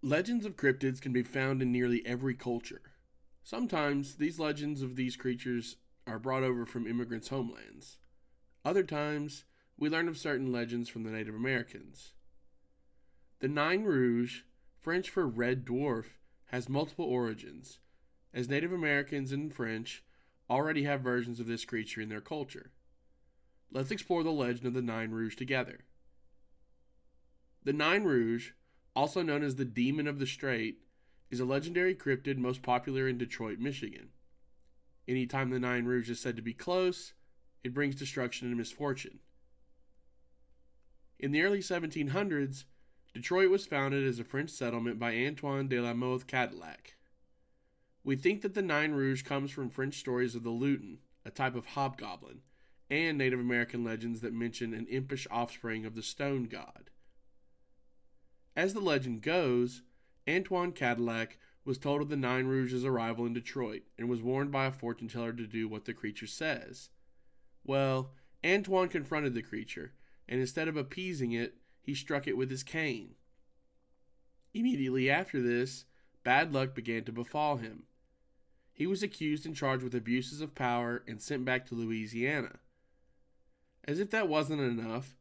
Legends of cryptids can be found in nearly every culture. Sometimes these legends of these creatures are brought over from immigrants' homelands. Other times, we learn of certain legends from the Native Americans. The Nain Rouge, French for red dwarf, has multiple origins, as Native Americans and French already have versions of this creature in their culture. Let's explore the legend of the Nain Rouge together. The Nain Rouge, also known as the Demon of the Strait, is a legendary cryptid most popular in Detroit, Michigan. Anytime the Nain Rouge is said to be close, it brings destruction and misfortune. In the early 1700s, Detroit was founded as a French settlement by Antoine Cadillac. We think that the Nain Rouge comes from French stories of the Luton, a type of hobgoblin, and Native American legends that mention an impish offspring of the stone god. As the legend goes, Antoine Cadillac was told of the Nain Rouge's arrival in Detroit and was warned by a fortune teller to do what the creature says. Well, Antoine confronted the creature, and instead of appeasing it, he struck it with his cane. Immediately after this, bad luck began to befall him. He was accused and charged with abuses of power and sent back to Louisiana. As if that wasn't enough,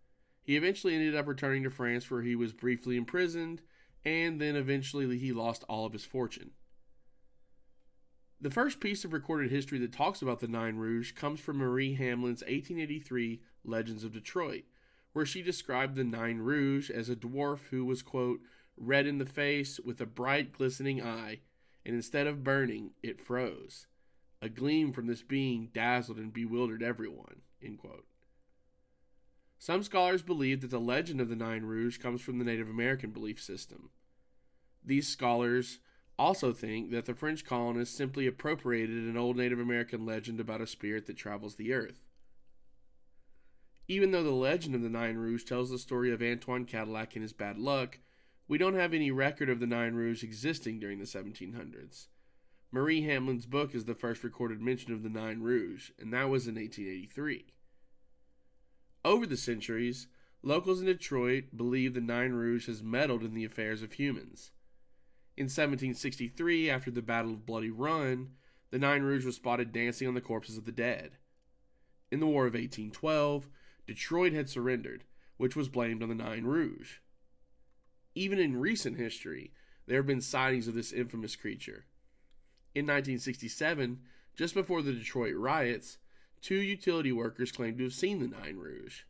he eventually ended up returning to France, where he was briefly imprisoned, and then eventually he lost all of his fortune. The first piece of recorded history that talks about the Nain Rouge comes from Marie Hamlin's 1883 Legends of Detroit, where she described the Nain Rouge as a dwarf who was, quote, red in the face with a bright glistening eye, and instead of burning, it froze. A gleam from this being dazzled and bewildered everyone, end quote. Some scholars believe that the legend of the Nain Rouge comes from the Native American belief system. These scholars also think that the French colonists simply appropriated an old Native American legend about a spirit that travels the earth. Even though the legend of the Nain Rouge tells the story of Antoine Cadillac and his bad luck, we don't have any record of the Nain Rouge existing during the 1700s. Marie Hamlin's book is the first recorded mention of the Nain Rouge, and that was in 1883. Over the centuries, locals in Detroit believe the Nain Rouge has meddled in the affairs of humans. In 1763, after the Battle of Bloody Run, the Nain Rouge was spotted dancing on the corpses of the dead. In the War of 1812, Detroit had surrendered, which was blamed on the Nain Rouge. Even in recent history, there have been sightings of this infamous creature. In 1967, just before the Detroit riots, 2 utility workers claimed to have seen the Nain Rouge.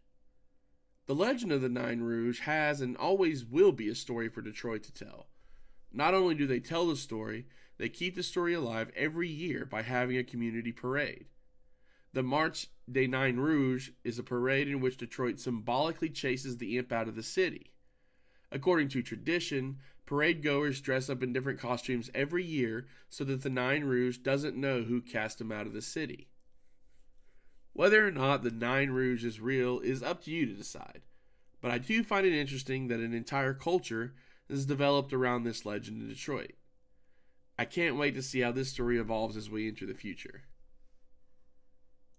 The legend of the Nain Rouge has and always will be a story for Detroit to tell. Not only do they tell the story, they keep the story alive every year by having a community parade. The Marche des Nain Rouge is a parade in which Detroit symbolically chases the imp out of the city. According to tradition, parade goers dress up in different costumes every year so that the Nain Rouge doesn't know who cast him out of the city. Whether or not the Nain Rouge is real is up to you to decide, but I do find it interesting that an entire culture is developed around this legend in Detroit. I can't wait to see how this story evolves as we enter the future.